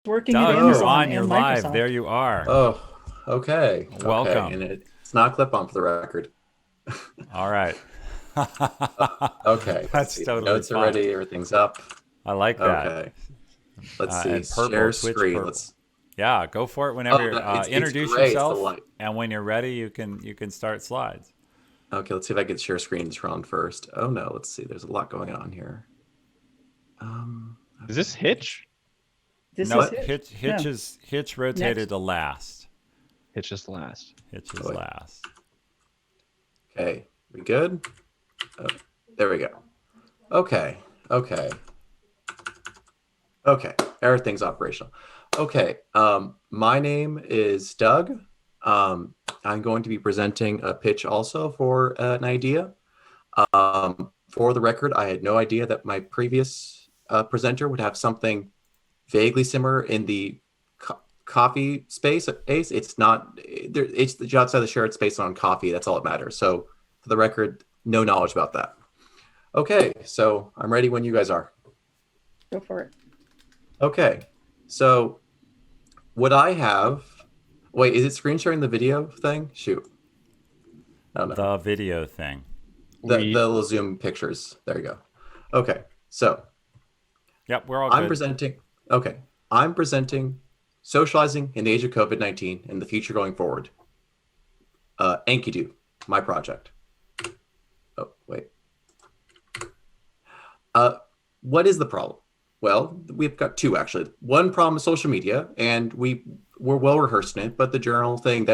Working at Doug, you're Amazon on. You're and live. Microsoft. There you are. Oh, okay. Okay. Welcome. And it's not clip on for the record. All right. Okay. Let's That's see. My totally notes are fine. ready. Everything's up. I like that. Okay. Let's see. And purple, Share switch screen. purple. Yeah, go for it Oh, whenever. it's Introduce gray. It's the yourself, light. and when you're ready, you can start slides. Okay. Let's see if I can share screens wrong first. Oh, no. Let's see. There's a lot going on here. Is Okay. this Hitch? This is Nope. What? Hitch. Hitch No, is Hitch rotated next. to last. Hitch is last. Hitch Oh, is wait. last. Okay. We good? Oh, there we go. Okay. Okay. Okay, everything's operational. Okay, my name is Doug. I'm going to be presenting a pitch also for an idea. For the record, I had no idea that my previous presenter would have something vaguely similar in the coffee space. It's not. It's the outside the shared space on coffee. That's all that matters. So, for the record, no knowledge about that. Okay, so I'm ready when you guys are. Go for it. Okay, so what I have, wait, is it screen sharing the video thing? Shoot. Oh no. The video thing. The little Zoom pictures. There you go. Okay, so Yep, we're all I'm good. presenting, okay, I'm presenting socializing in the age of COVID-19 and the future going forward. Enkidu, my project. Oh, wait. What is the problem? Well, we've got two actually. One problem is social media, and we're well rehearsed in it. But the general thing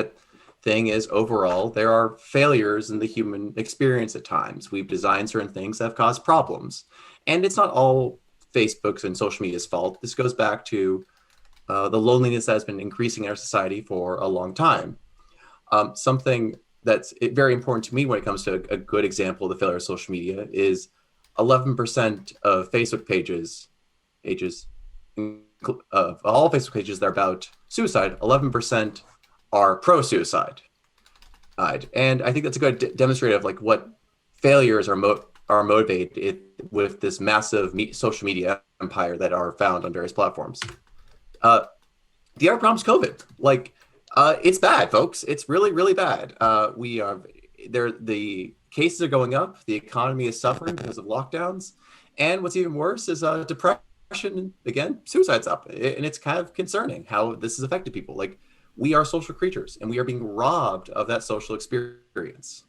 is overall there are failures in the human experience at times. We've designed certain things that have caused problems, and it's not all Facebook's and social media's fault. This goes back to the loneliness that has been increasing in our society for a long time. Something that's very important to me when it comes to a good example of the failure of social media is 11% of Facebook pages of all Facebook pages that are about suicide, 11% are pro-suicide. And I think that's a good demonstrator of like what failures are motivated with this massive social media empire that are found on various platforms. The other problem is COVID. Like, it's bad, folks. It's really, really bad. We are there. The cases are going up. The economy is suffering because of lockdowns. And what's even worse is depression. Again, suicide's up, and it's kind of concerning how this has affected people. Like, we are social creatures, and we are being robbed of that social experience.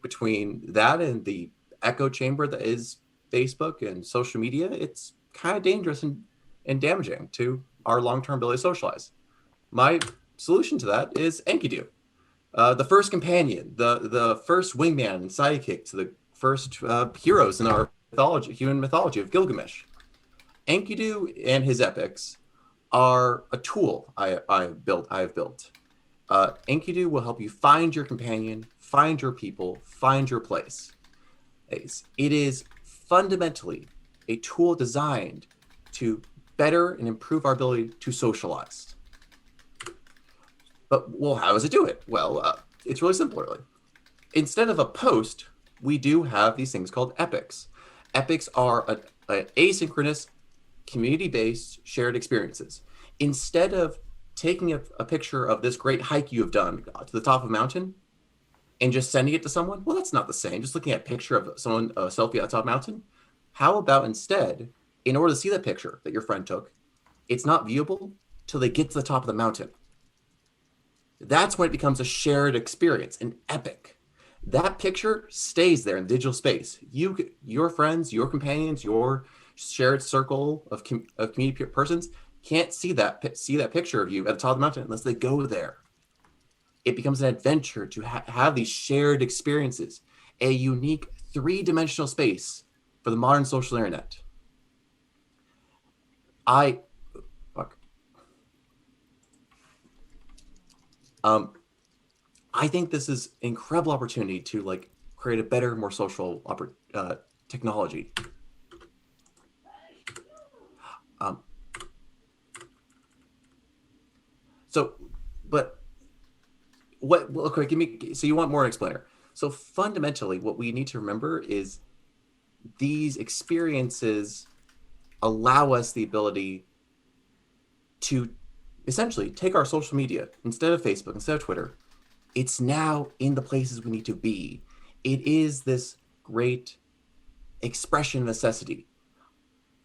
Between that and the echo chamber that is Facebook and social media, it's kind of dangerous and damaging to our long-term ability to socialize. My solution to that is Enkidu, the first companion, the first wingman and sidekick to the first heroes in our human mythology of Gilgamesh. Enkidu and his epics are a tool I have built. Enkidu will help you find your companion, find your people, find your place. It is fundamentally a tool designed to better and improve our ability to socialize. But, well, how does it do it? Well, it's really simple, really. Instead of a post, we do have these things called epics. Epics are an asynchronous, community-based shared experiences. Instead of taking a picture of this great hike you have done to the top of a mountain and just sending it to someone, well, that's not the same. Just looking at a picture of someone, a selfie at the top of a mountain. How about instead, in order to see that picture that your friend took, it's not viewable till they get to the top of the mountain. That's when it becomes a shared experience, an epic. That picture stays there in digital space. Your friends, your companions, your shared circle of community persons can't see that picture of you at the top of the mountain unless they go there. It becomes an adventure to have these shared experiences, a unique three-dimensional space for the modern social internet. I think this is an incredible opportunity to like create a better, more social technology. So, but what? Okay, give me. So you want more explainer? So fundamentally, what we need to remember is these experiences allow us the ability to essentially take our social media, instead of Facebook, instead of Twitter, it's now in the places we need to be. It is this great expression of necessity.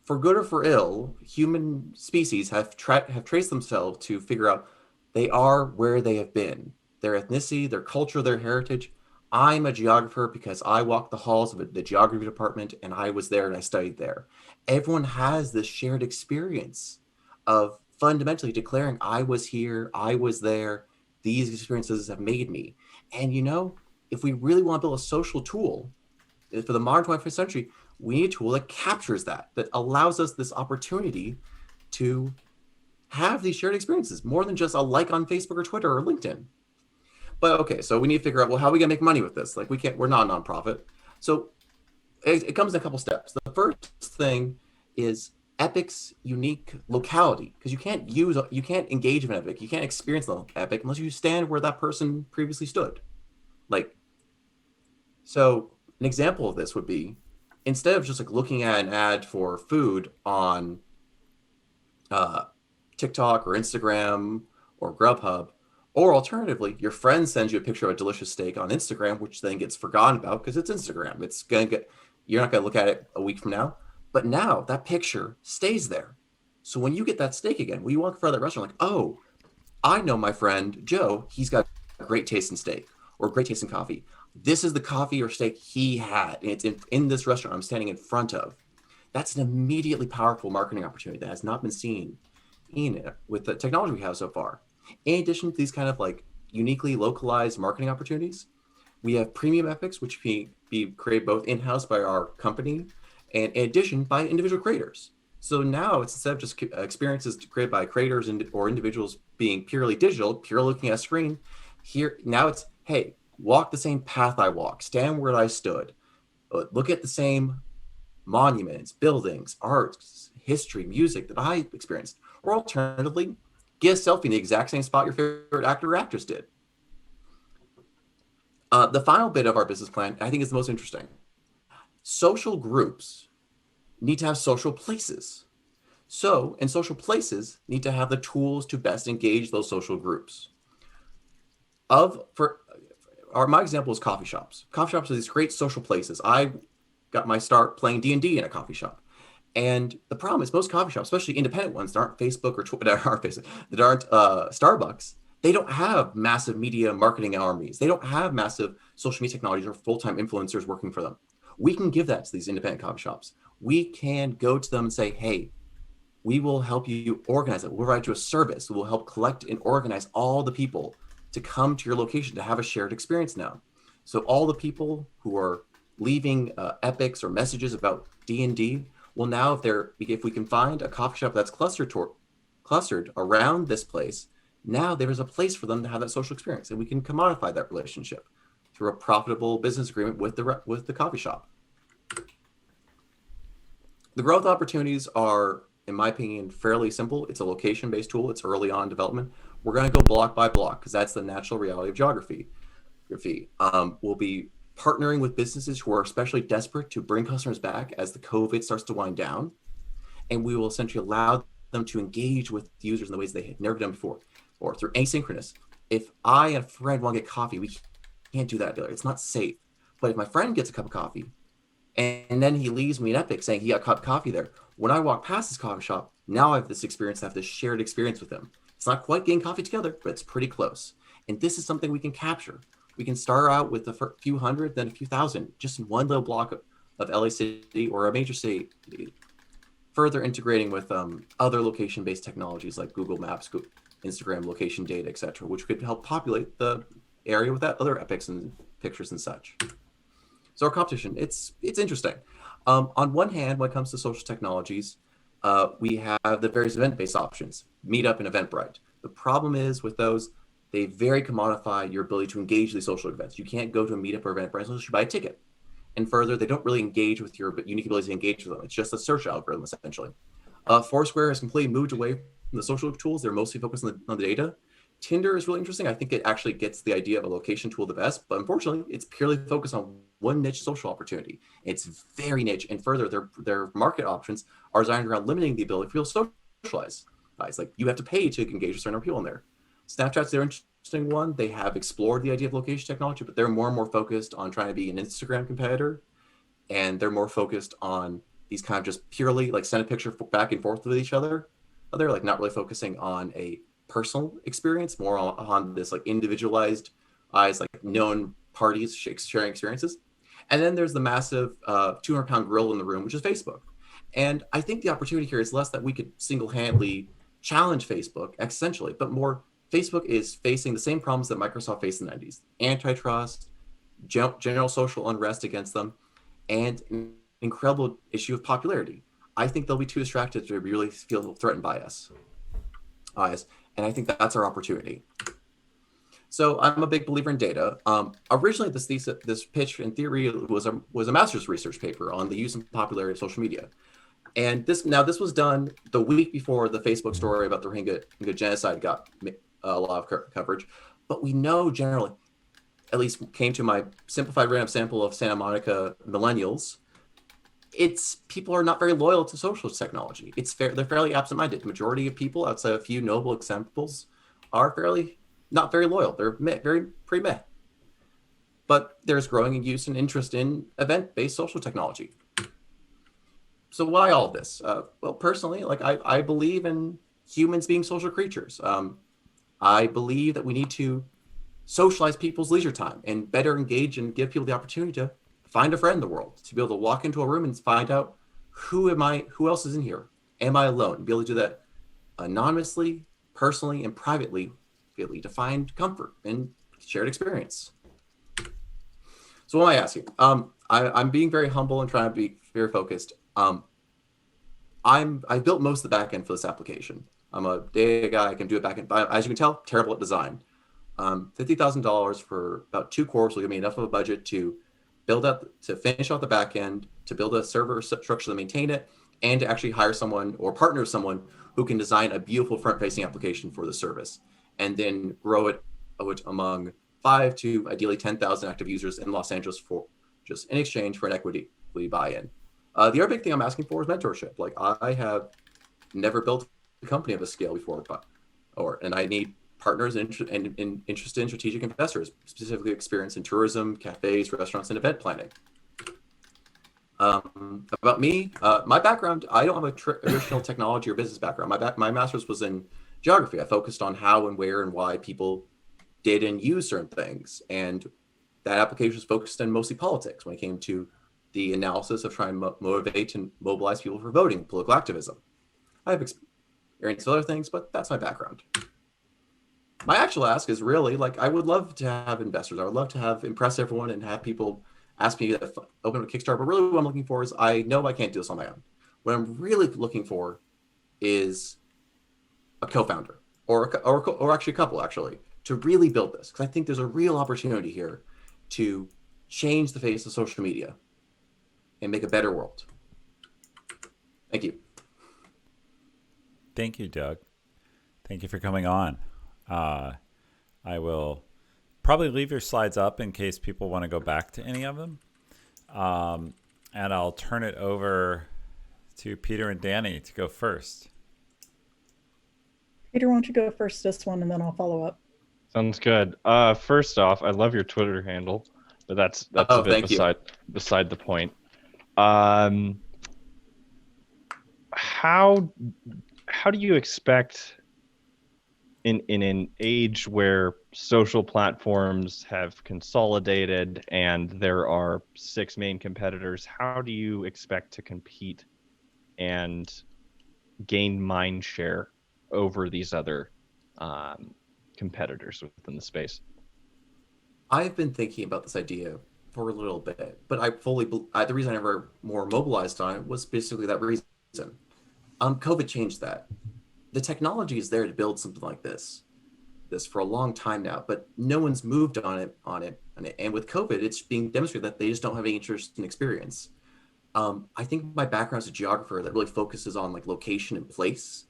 For good or for ill, human species have traced themselves to figure out they are where they have been, their ethnicity, their culture, their heritage. I'm a geographer because I walked the halls of the geography department and I was there and I studied there. Everyone has this shared experience of fundamentally declaring, I was here, I was there, these experiences have made me. And if we really want to build a social tool for the modern 21st century, we need a tool that captures that allows us this opportunity to have these shared experiences more than just a like on Facebook or Twitter or LinkedIn. But okay, so we need to figure out, well, how are we gonna make money with this? Like, we're not a nonprofit. So it comes in a couple steps. The first thing is Epic's unique locality, because you can't engage with an Epic, you can't experience the Epic unless you stand where that person previously stood. So an example of this would be, instead of just looking at an ad for food on TikTok or Instagram or Grubhub, or alternatively, your friend sends you a picture of a delicious steak on Instagram, which then gets forgotten about because it's Instagram. You're not gonna look at it a week from now, but now that picture stays there. So when you get that steak again, when you walk in front of that restaurant, oh, I know my friend Joe, he's got great taste in steak or great taste in coffee. This is the coffee or steak he had, and it's in this restaurant I'm standing in front of. That's an immediately powerful marketing opportunity that has not been seen with the technology we have so far. In addition to these kind of uniquely localized marketing opportunities, we have premium epics, which be created both in-house by our company and in addition by individual creators. So now it's, instead of just experiences created by creators or individuals being purely digital, purely looking at a screen, now it's, hey, walk the same path I walked, stand where I stood, look at the same monuments, buildings, arts, history, music that I experienced. Or alternatively, get a selfie in the exact same spot your favorite actor or actress did. The final bit of our business plan, I think, is the most interesting. Social groups need to have social places. So, and social places need to have the tools to best engage those social groups. My example is coffee shops. Coffee shops are these great social places. I got my start playing D&D in a coffee shop. And the problem is most coffee shops, especially independent ones that aren't Facebook or Twitter, that aren't Starbucks, they don't have massive media marketing armies. They don't have massive social media technologies or full-time influencers working for them. We can give that to these independent coffee shops. We can go to them and say, hey, we will help you organize it. We'll provide you a service. We will help collect and organize all the people to come to your location to have a shared experience now. So all the people who are leaving epics or messages about D&D, well, now if we can find a coffee shop that's clustered around this place, now there is a place for them to have that social experience, and we can commodify that relationship through a profitable business agreement with the coffee shop. The growth opportunities are, in my opinion, fairly simple. It's a location-based tool. It's early on development. We're going to go block by block because that's the natural reality of geography. We'll be partnering with businesses who are especially desperate to bring customers back as the COVID starts to wind down. And we will essentially allow them to engage with users in the ways they had never done before, or through asynchronous. If I and a friend want to get coffee, we can't do that. It's not safe. But if my friend gets a cup of coffee and then he leaves me an epic saying he got a cup of coffee there, when I walk past this coffee shop, now I have this experience, I have this shared experience with him. It's not quite getting coffee together, but it's pretty close. And this is something we can capture. We can start out with a few hundred, then a few thousand, just in one little block of LA City or a major city, further integrating with other location-based technologies like Google Maps, Instagram location data, etc., which could help populate the area with that other epics and pictures and such. So our competition, it's interesting. On one hand, when it comes to social technologies, we have the various event-based options, Meetup and Eventbrite. The problem is with those, they very commodify your ability to engage these social events. You can't go to a Meetup or Eventbrite unless you buy a ticket. And further, they don't really engage with your unique ability to engage with them. It's just a search algorithm, essentially. Foursquare has completely moved away from the social tools. They're mostly focused on the data. Tinder is really interesting. I think it actually gets the idea of a location tool the best, but unfortunately, it's purely focused on one niche social opportunity. It's very niche, and further, their market options are designed around limiting the ability for people to socialize. It's like you have to pay to engage with certain people in there. Snapchat's their interesting one. They have explored the idea of location technology, but they're more and more focused on trying to be an Instagram competitor, and they're more focused on these kind of just purely like send a picture back and forth with each other. They're like not really focusing on a personal experience, more on this like individualized like known parties sharing experiences. And then there's the massive 200-pound gorilla in the room, which is Facebook. And I think the opportunity here is less that we could single-handedly challenge Facebook essentially, but more Facebook is facing the same problems that Microsoft faced in the 90s: antitrust, general social unrest against them, and an incredible issue of popularity. I think they'll be too distracted to really feel threatened by us. And I think that's our opportunity. So I'm a big believer in data. Originally, this pitch in theory was a master's research paper on the use and popularity of social media. And this was done the week before the Facebook story about the Rohingya genocide got a lot of coverage. But we know generally, at least came to my simplified random sample of Santa Monica millennials, people are not very loyal to social technology. They're fairly absent-minded. The majority of people, outside of a few notable examples, are not very loyal. They're pretty meh. But there's growing use and interest in event-based social technology. So why all of this? Well, personally, like I believe in humans being social creatures. I believe that we need to socialize people's leisure time and better engage and give people the opportunity to find a friend in the world, to be able to walk into a room and find out who else is in here? Am I alone? Be able to do that anonymously, personally, and privately, really, to find comfort and shared experience. So what am I asking? I'm being very humble and trying to be very focused. I built most of the back end for this application. I'm a data guy. I can do it back end. As you can tell, terrible at design. $50,000 for about 2 cores will give me enough of a budget to finish out the back end, to build a server structure to maintain it, and to actually hire someone or partner with someone who can design a beautiful front-facing application for the service, and then grow it among 5 to ideally 10,000 active users in Los Angeles for just in exchange for an equity buy-in. The other big thing I'm asking for is mentorship. Like I have never built a company of a scale before, and I need partners and interested in strategic investors, specifically experienced in tourism, cafes, restaurants, and event planning. About me, my background, I don't have a traditional technology or business background. My master's was in geography. I focused on how and where and why people did and use certain things. And that application was focused on mostly politics when it came to the analysis of trying to motivate and mobilize people for voting, political activism. I have experience with other things, but that's my background. My actual ask is really like, I would love to have investors. I would love to impress everyone and have people ask me to open a Kickstarter. But really what I'm looking for is, I know I can't do this on my own. What I'm really looking for is a co-founder or actually a couple to really build this. Because I think there's a real opportunity here to change the face of social media and make a better world. Thank you. Thank you, Doug. Thank you for coming on. I will probably leave your slides up in case people want to go back to any of them. And I'll turn it over to Peter and Danny to go first. Peter, why don't you go first this one, and then I'll follow up. Sounds good. First off, I love your Twitter handle, but that's a bit beside the point. How do you expect in an age where social platforms have consolidated and there are 6 main competitors, how do you expect to compete and gain mind share over these other competitors within the space? I've been thinking about this idea for a little bit, but the reason I never more mobilized on it was basically that reason. COVID changed that. The technology is there to build something like this for a long time now, but no one's moved on it. And with COVID, it's being demonstrated that they just don't have any interest in experience. I think my background as a geographer that really focuses on like location and place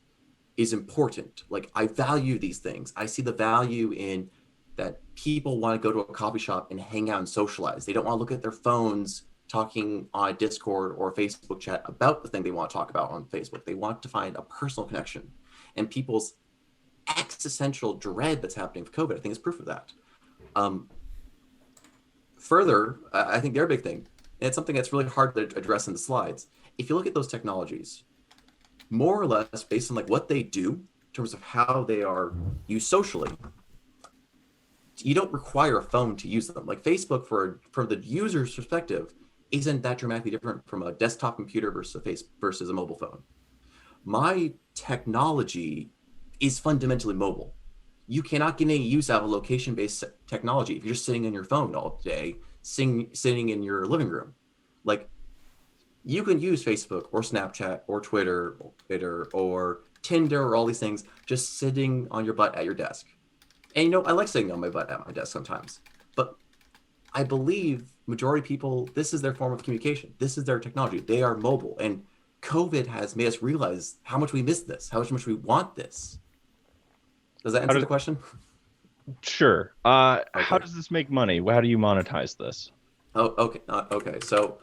is important. Like, I value these things. I see the value in that people want to go to a coffee shop and hang out and socialize. They don't want to look at their phones talking on a Discord or a Facebook chat about the thing they want to talk about on Facebook. They want to find a personal connection. And people's existential dread that's happening with COVID, I think, is proof of that. Further, I think their big thing, and it's something that's really hard to address in the slides. If you look at those technologies, more or less based on like what they do in terms of how they are used socially, you don't require a phone to use them. Like Facebook, from the user's perspective, isn't that dramatically different from a desktop computer versus a mobile phone. My technology is fundamentally mobile. You cannot get any use out of a location-based technology if you're just sitting on your phone all day, sitting in your living room. Like, you can use Facebook or Snapchat or Twitter or Tinder or all these things just sitting on your butt at your desk. And you know, I like sitting on my butt at my desk sometimes, but I believe majority of people, this is their form of communication. This is their technology. They are mobile, and COVID has made us realize how much we miss this, how much we want this. Does that answer the question? Sure. Okay. How does this make money? How do you monetize this? Oh, okay. Okay. So,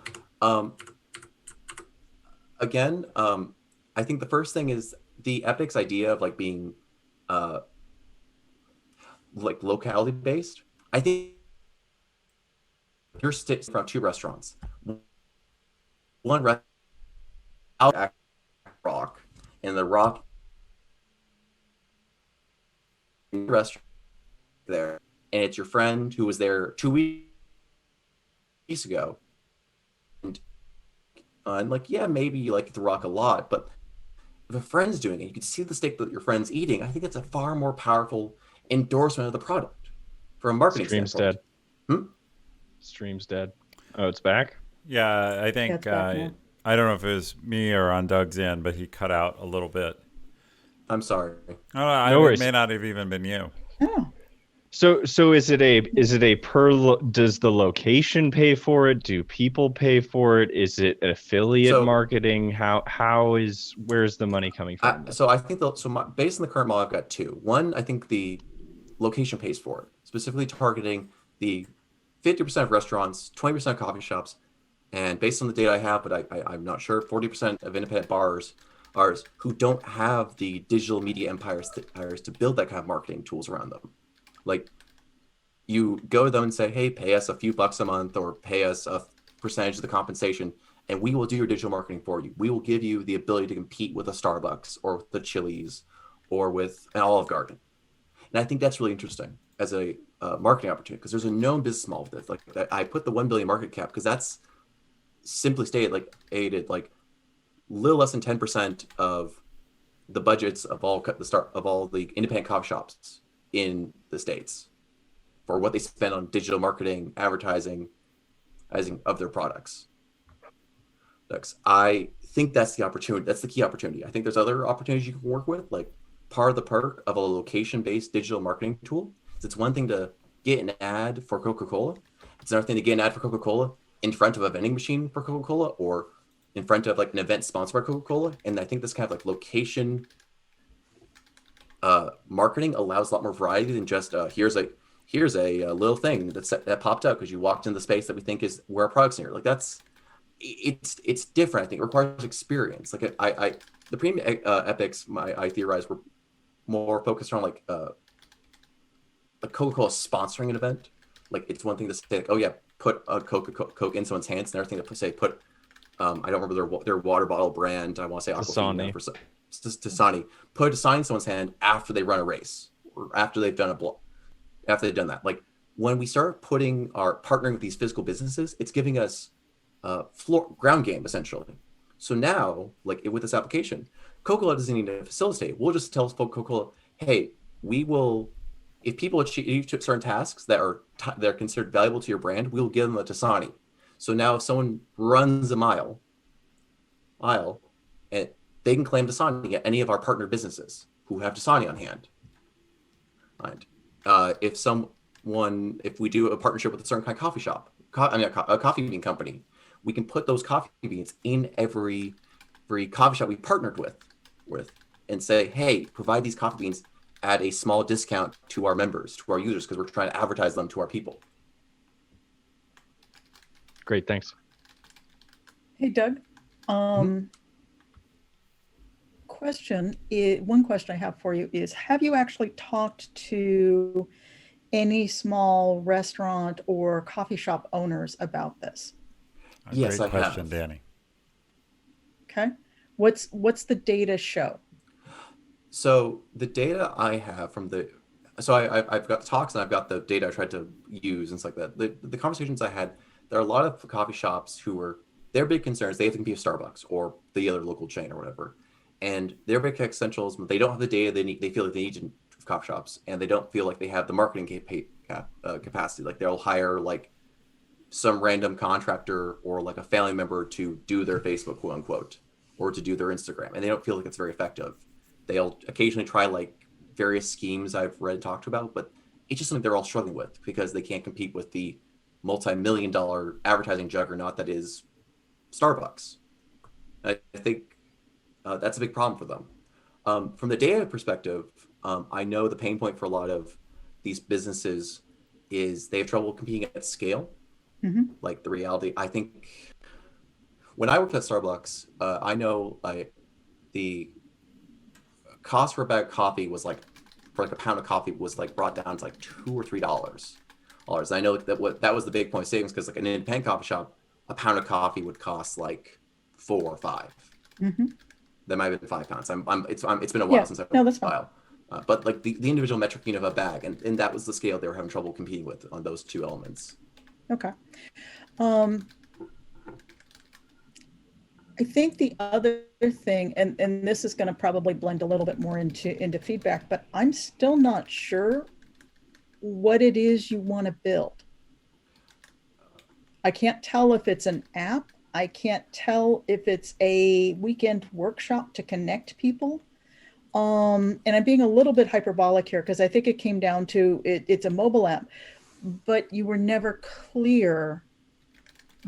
again, I think the first thing is the Epic's idea of like being, like locality based. I think you're sitting from two restaurants. One restaurant out Rock, and the Rock restaurant there, and it's your friend who was there 2 weeks ago, and like, yeah, maybe you like the Rock a lot, but if a friend's doing it, you can see the steak that your friend's eating. I think it's a far more powerful endorsement of the product from a marketing Stream's standpoint. dead. Stream's dead. Oh, it's back? Yeah, I think That's back now. I don't know if it was me or on Doug's end, but he cut out a little bit. I'm sorry. I don't know. No It worries. may not have even been you. Oh, So is it a does the location pay for it? Do people pay for it? Is it affiliate So- marketing? Where's the money coming from? So I think based on the current model, I've got two. One, I think the location pays for it, specifically targeting the 50% of restaurants, 20% of coffee shops, and based on the data I have, but I'm not sure, 40% of independent bars who don't have the digital media empires to build that kind of marketing tools around them. Like, you go to them and say, hey, pay us a few bucks a month or pay us a percentage of the compensation, and we will do your digital marketing for you. We will give you the ability to compete with a Starbucks or with the Chili's or with an Olive Garden. And I think that's really interesting as a marketing opportunity, because there's a known business model with this. Like, I put the 1 billion market cap because that's simply stated like little less than 10% of the budgets of all the independent coffee shops in the States for what they spend on digital marketing, advertising of their products. I think that's the opportunity. That's the key opportunity. I think there's other opportunities you can work with. Like, part of the perk of a location-based digital marketing tool is it's one thing to get an ad for Coca-Cola. It's another thing to get an ad for Coca-Cola in front of a vending machine for Coca-Cola or in front of like an event sponsored by Coca-Cola. And I think this kind of like location marketing allows a lot more variety than just here's a little thing that popped up because you walked into the space that we think is where our product's near. Like, it's different. I think it requires experience. Like, the premium epics, I theorize, were more focused on like Coca-Cola sponsoring an event. Like, it's one thing to say like, oh yeah, put a Coke in someone's hands. Another thing to say put I don't remember their water bottle brand. I want to say Aquafina for Dasani. Put a Dasani in someone's hand after they run a race or after they've done after they've done that. Like, when we start partnering with these physical businesses, it's giving us ground game essentially. So now, like with this application, Coca-Cola doesn't need to facilitate. We'll just tell Coca-Cola, hey, we will, if people achieve certain tasks that are considered valuable to your brand, we will give them a Dasani. So now if someone runs a mile, and they can claim Dasani at any of our partner businesses who have Dasani on hand. Right. If we do a partnership with a certain kind of coffee shop, a coffee bean company, we can put those coffee beans in every coffee shop we partnered with. and say, hey, provide these coffee beans at a small discount to our members, to our users, because we're trying to advertise them to our people. Great, thanks. Hey, Doug. One question I have for you is, have you actually talked to any small restaurant or coffee shop owners about this? Yes, Great I question, have. Danny. Okay. What's the data show? So the data I have from I've got talks and I've got the data I tried to use and stuff like that. The conversations I had, there are a lot of coffee shops who were, their big concerns, they have to compete with Starbucks or the other local chain or whatever. And their big essentials, they don't have the data they need, they feel like they need to coffee shops, and they don't feel like they have the marketing capacity. Like they'll hire like some random contractor or like a family member to do their Facebook, quote unquote, or to do their Instagram, and they don't feel like it's very effective. They'll occasionally try like various schemes I've read and talked about, but it's just something they're all struggling with because they can't compete with the multi-million-dollar advertising juggernaut that is Starbucks. I think that's a big problem for them. From the data perspective, I know the pain point for a lot of these businesses is they have trouble competing at scale. Like the reality, I think when I worked at Starbucks, I know the cost for a bag of coffee was like, for like a pound of coffee was like brought down to like $2 or $3. I know that was the big point of savings, because like an independent coffee shop, a pound of coffee would cost like 4 or 5. That might have been £5. It's been a while since I've no, that's fine. but like the individual metric unit of a bag, and that was the scale they were having trouble competing with on those two elements. Okay. I think the other thing, and this is going to probably blend a little bit more into feedback, but I'm still not sure what it is you want to build. I can't tell if it's an app. I can't tell if it's a weekend workshop to connect people. And I'm being a little bit hyperbolic here because I think it came down to it's a mobile app, but you were never clear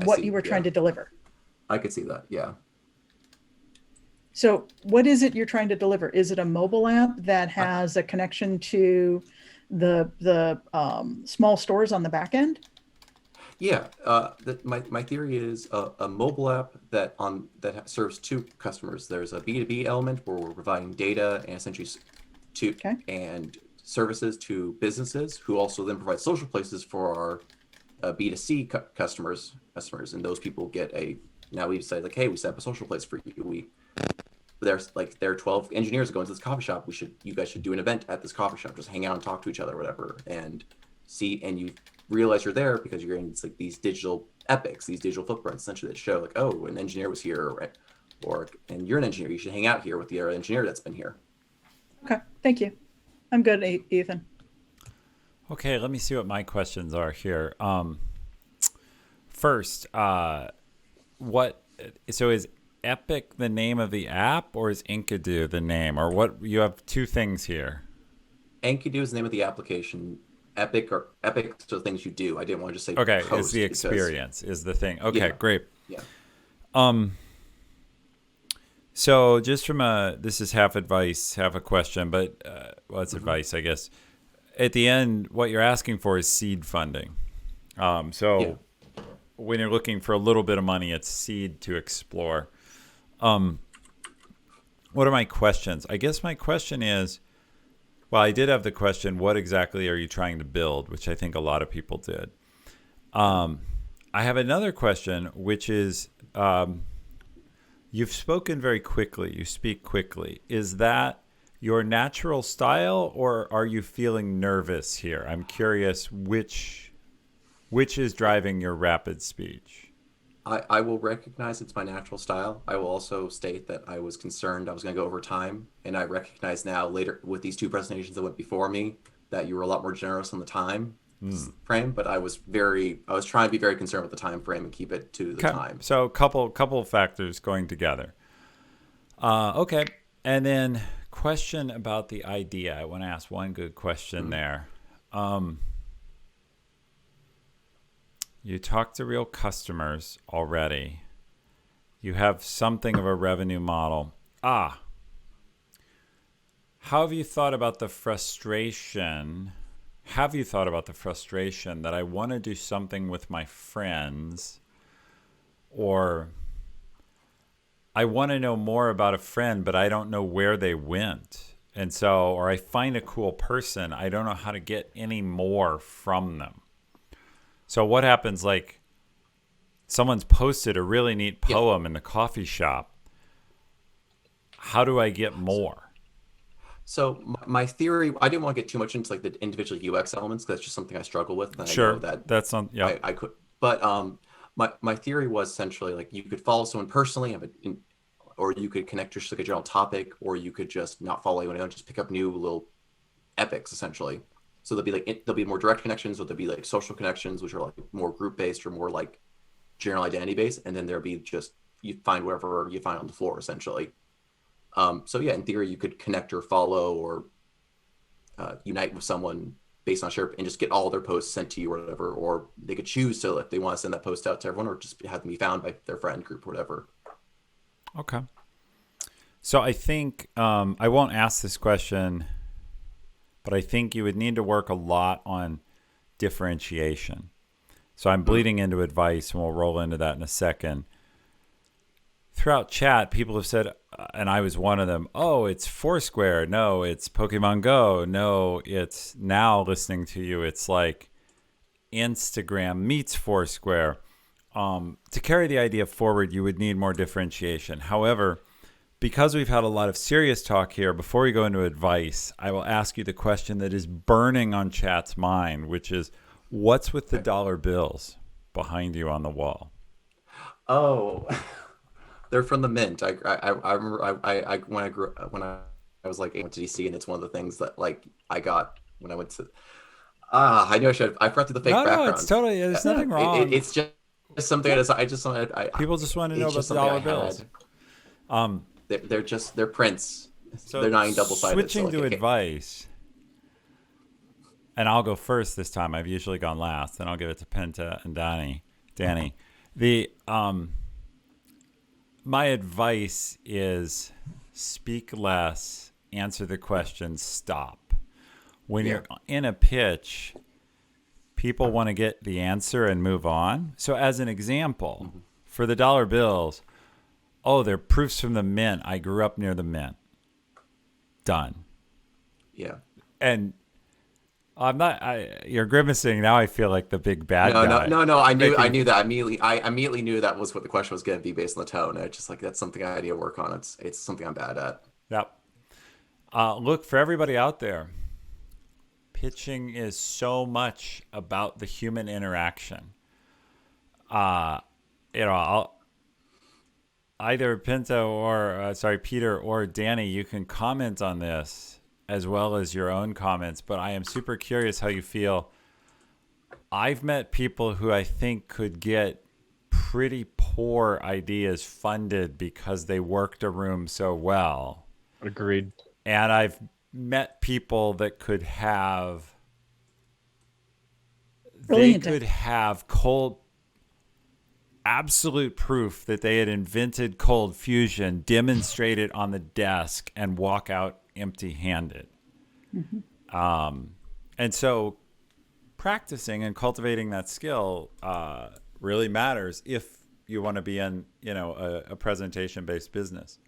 what you were trying to deliver. I could see that, yeah. So what is it you're trying to deliver? Is it a mobile app that has a connection to the small stores on the back end? Yeah, my theory is a mobile app that serves two customers. There's a B2B element where we're providing data and essentially and services to businesses, who also then provide social places for our B2C customers, and those people get now we say like, hey, we set up a social place for you. There are 12 engineers going to this coffee shop. You guys should do an event at this coffee shop. Just hang out and talk to each other, or whatever, and you realize you're there because you're in like these digital epics, these digital footprints essentially that show like, oh, an engineer was here, and you're an engineer. You should hang out here with the other engineer that's been here. Okay, thank you. I'm good, Ethan. Okay, let me see what my questions are here. First, so is Epic the name of the app, or is Enkidu the name, or what? You have two things here. Enkidu is the name of the application. Epic are the things you do. I didn't want to just say okay. post Is the experience is the thing? Okay, yeah, great. Yeah. So just this is half advice, half a question, but it's advice, I guess. At the end, what you're asking for is seed funding. When you're looking for a little bit of money, it's seed to explore. What are my questions? I guess my question is, well, I did have the question, what exactly are you trying to build, which I think a lot of people did. I have another question, which is, you've spoken very quickly. You speak quickly. Is that your natural style, or are you feeling nervous here? I'm curious which is driving your rapid speech. I will recognize it's my natural style. I will also state that I was concerned I was going to go over time, and I recognize now later with these two presentations that went before me that you were a lot more generous on the time frame. But I was trying to be very concerned with the time frame and keep it to the time. So couple factors going together. Okay, and then question about the idea. I want to ask one good question there. You talk to real customers already. You have something of a revenue model. How have you thought about the frustration? Have you thought about the frustration that I want to do something with my friends, or I want to know more about a friend, but I don't know where they went? And so, or I find a cool person, I don't know how to get any more from them. So what happens, like someone's posted a really neat Yeah. poem in the coffee shop. How do I get more? So my theory, I didn't want to get too much into like the individual UX elements. 'Cause that's just something I struggle with, and I know Sure. that That's on, yep. I could. But my theory was essentially like you could follow someone personally, or you could connect to just like a general topic, or you could just not follow anyone, just pick up new little epics essentially. So there'll be more direct connections, or there'll be like social connections, which are like more group based or more like general identity based, and then there'll be just you find wherever you find on the floor essentially. So yeah, in theory, you could connect or follow or unite with someone based on share and just get all their posts sent to you or whatever, or they could choose to if they want to send that post out to everyone, or just have them be found by their friend group or whatever. Okay. So I think I won't ask this question, but I think you would need to work a lot on differentiation. So I'm bleeding into advice, and we'll roll into that in a second. Throughout chat, people have said, and I was one of them, oh, it's Foursquare. No, it's Pokemon Go. No, it's now listening to you. It's like Instagram meets Foursquare. To carry the idea forward, you would need more differentiation. However, because we've had a lot of serious talk here, before we go into advice, I will ask you the question that is burning on chat's mind, which is, what's with the dollar bills behind you on the wall? Oh, they're from the Mint. I remember when I was like I went to DC, and it's one of the things that like I got when I went to. I knew I forgot the fake No, background. it's totally, there's nothing wrong. It's just something I just People just want to know it's about just the something dollar I bills. had. They're prints. So they're not double-sided. switching so, like, to advice, and I'll go first this time. I've usually gone last, and I'll give it to Penta and Danny. The my advice is speak less, answer the question, stop. When you're in a pitch, people want to get the answer and move on. So as an example, for the dollar bills, oh, they're proofs from the Mint. I grew up near the Mint. Done. Yeah. And I'm not. You're grimacing now. I feel like the big bad guy. No. I knew that immediately. I immediately knew that was what the question was going to be based on the tone. I just like that's something I need to work on. It's something I'm bad at. Yep. Look, for everybody out there, pitching is so much about the human interaction. Either Pinto or Peter or Danny, you can comment on this as well as your own comments, but I am super curious how you feel. I've met people who I think could get pretty poor ideas funded because they worked a room so well. Agreed. And I've met people that could have cold absolute proof that they had invented cold fusion, demonstrate it on the desk, and walk out empty-handed. And so practicing and cultivating that skill really matters if you want to be in a presentation-based business.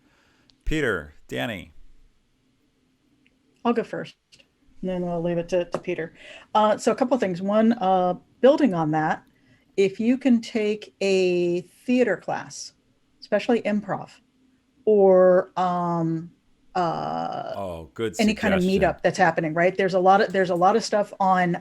Peter, Danny. I'll go first, and then I'll leave it to Peter. So a couple of things. One, building on that, if you can take a theater class, especially improv, or good any kind of meetup that's happening, right? There's a lot of stuff on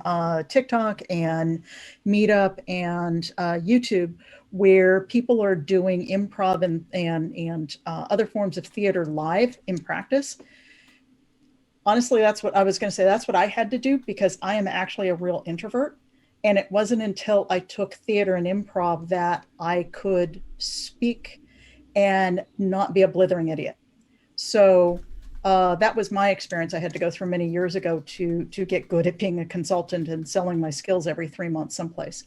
TikTok and Meetup and YouTube where people are doing improv and other forms of theater live in practice. Honestly, that's what I was going to say. That's what I had to do because I am actually a real introvert. And it wasn't until I took theater and improv that I could speak and not be a blithering idiot. So that was my experience I had to go through many years ago to get good at being a consultant and selling my skills every 3 months someplace.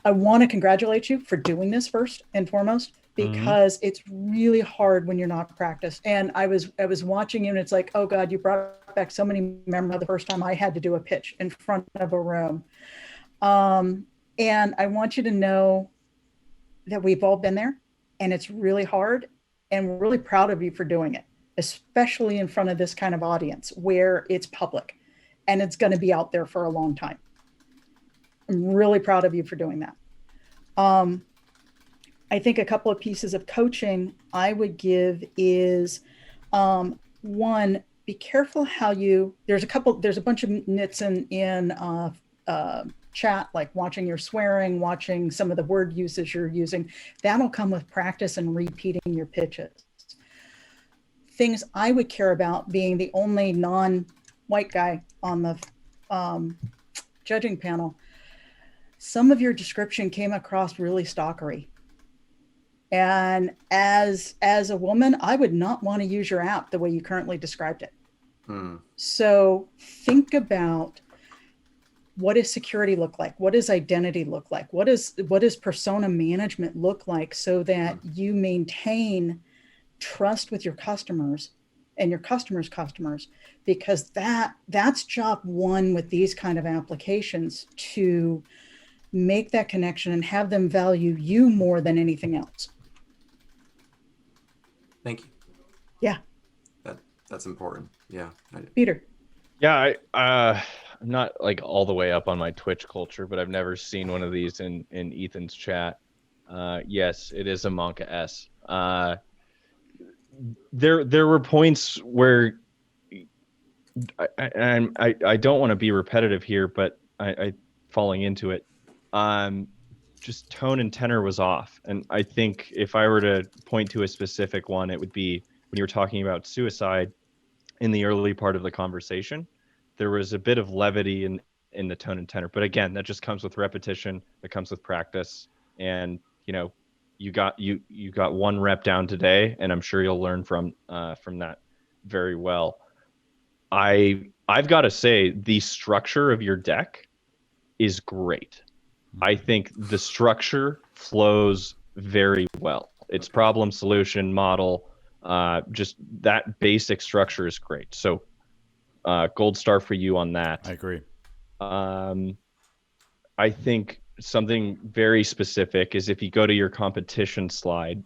I want to congratulate you for doing this first and foremost, because it's really hard when you're not practiced. And I was watching you, and it's like, oh God, you brought back so many memories of the first time I had to do a pitch in front of a room. And I want you to know that we've all been there, and it's really hard, and we're really proud of you for doing it, especially in front of this kind of audience where it's public and it's going to be out there for a long time. I'm really proud of you for doing that. I think a couple of pieces of coaching I would give is, one, be careful how you, there's a bunch of nits in chat, like watching your swearing, watching some of the word usage you're using. That'll come with practice and repeating your pitches. Things I would care about, being the only non-white guy on the judging panel, some of your description came across really stalkery. And as a woman, I would not want to use your app the way you currently described it. So think about, what does security look like? What does identity look like? What does persona management look like, so that you maintain trust with your customers and your customers' customers? Because that's job one with these kind of applications, to make that connection and have them value you more than anything else. Thank you. Yeah. That's important. Yeah. Peter. Yeah, I'm not like all the way up on my Twitch culture, but I've never seen one of these in Ethan's chat. Yes, it is a Monka S. There were points where I don't want to be repetitive here, but I falling into it. Just tone and tenor was off, and I think if I were to point to a specific one, it would be when you were talking about suicide in the early part of the conversation. There was a bit of levity in the tone and tenor, but again, that just comes with repetition. That comes with practice, and you got one rep down today, and I'm sure you'll learn from that very well. I've got to say, the structure of your deck is great. I think the structure flows very well. It's problem, solution, model. Just that basic structure is great. So gold star for you on that. I agree. I think something very specific is, if you go to your competition slide,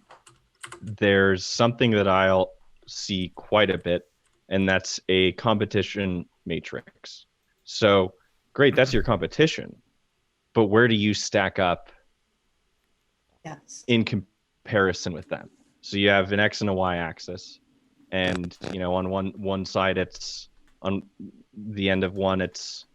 there's something that I'll see quite a bit, and that's a competition matrix. So great, that's your competition. But where do you stack up in comparison with them? So you have an X and a Y axis, and on one side, it's on the end of one, it's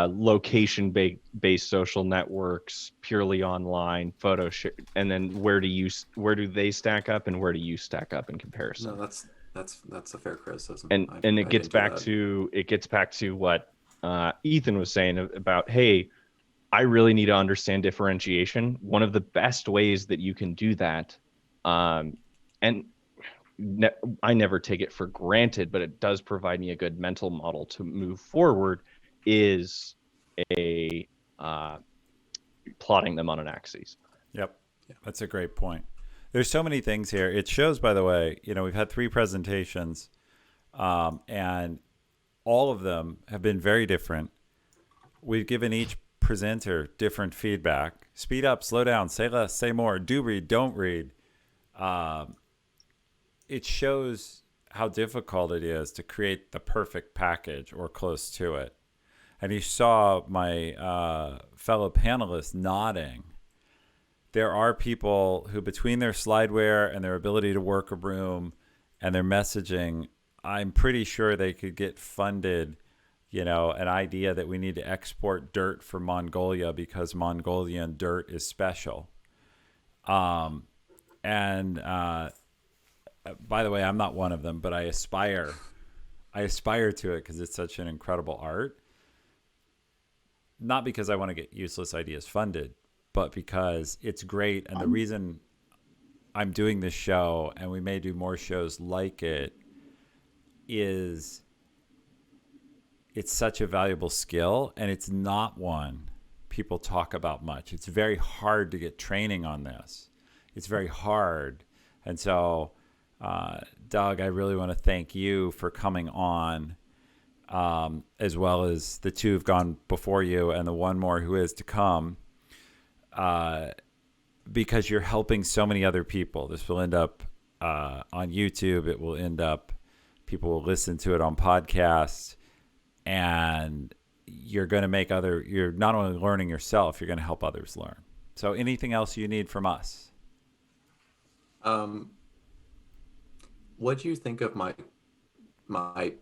location based social networks, purely online, photo share, and then where do they stack up, and where do you stack up in comparison? No, that's a fair criticism. And it gets back to what Ethan was saying about, hey, I really need to understand differentiation. One of the best ways that you can do that, and I never take it for granted, but it does provide me a good mental model to move forward, is plotting them on an axis. Yep. That's a great point. There's so many things here. It shows, by the way, we've had 3 presentations, and all of them have been very different. We've given each presenter different feedback. Speed up, slow down, say less, say more, do read, don't read. It shows how difficult it is to create the perfect package or close to it. And you saw my fellow panelists nodding. There are people who, between their slideware and their ability to work a room and their messaging, I'm pretty sure they could get funded, an idea that we need to export dirt from Mongolia because Mongolian dirt is special. By the way, I'm not one of them, but I aspire to it because it's such an incredible art. Not because I want to get useless ideas funded, but because it's great. And the reason I'm doing this show, and we may do more shows like it, is it's such a valuable skill, and it's not one people talk about much. It's very hard to get training on this. It's very hard. And so, Doug, I really want to thank you for coming on, as well as the two who've gone before you and the one more who is to come, because you're helping so many other people. This will end up on YouTube. It will end up, people will listen to it on podcasts, and you're going to make you're not only learning yourself, you're going to help others learn. So anything else you need from us? What do you think of my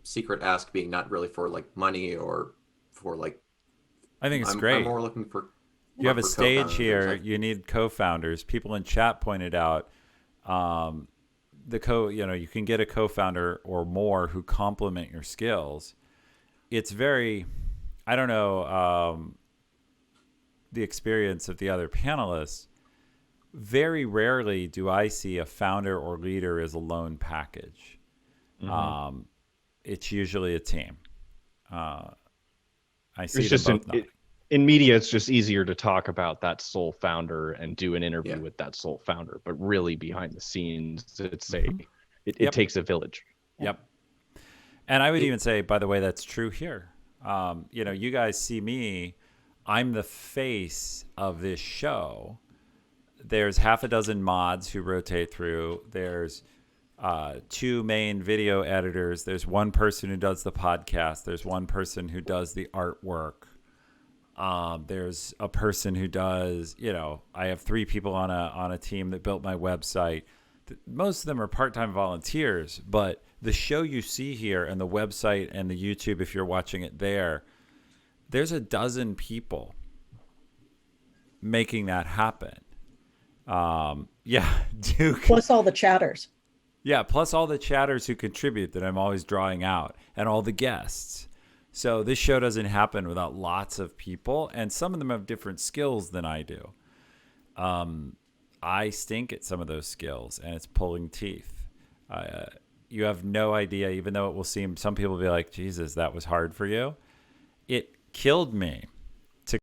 secret ask being not really for like money or for like, I think it's I'm great. more looking for, You have a for stage co-founders. here. You need co-founders. People in chat pointed out, you can get a co-founder or more who complement your skills. It's very, I don't know, the experience of the other panelists. Very rarely do I see a founder or leader as a lone package. Mm-hmm. It's usually a team. I see It's them just both. in media, it's just easier to talk about that sole founder and do an interview Yeah. with that sole founder. But really, behind the scenes, it Yep. takes a village. Yep. And I would even say, by the way, that's true here. You guys see me. I'm the face of this show. There's half a dozen mods who rotate through. There's 2 main video editors. There's one person who does the podcast. There's one person who does the artwork. There's a person who does, I have 3 people on a team that built my website. Most of them are part-time volunteers, but the show you see here and the website and the YouTube, if you're watching it there's a dozen people making that happen. Duke. Plus all the chatters. Yeah, plus all the chatters who contribute that I'm always drawing out, and all the guests. So this show doesn't happen without lots of people, and some of them have different skills than I do. I stink at some of those skills, and it's pulling teeth. You have no idea, even though it will seem, some people will be like, Jesus, that was hard for you. It killed me to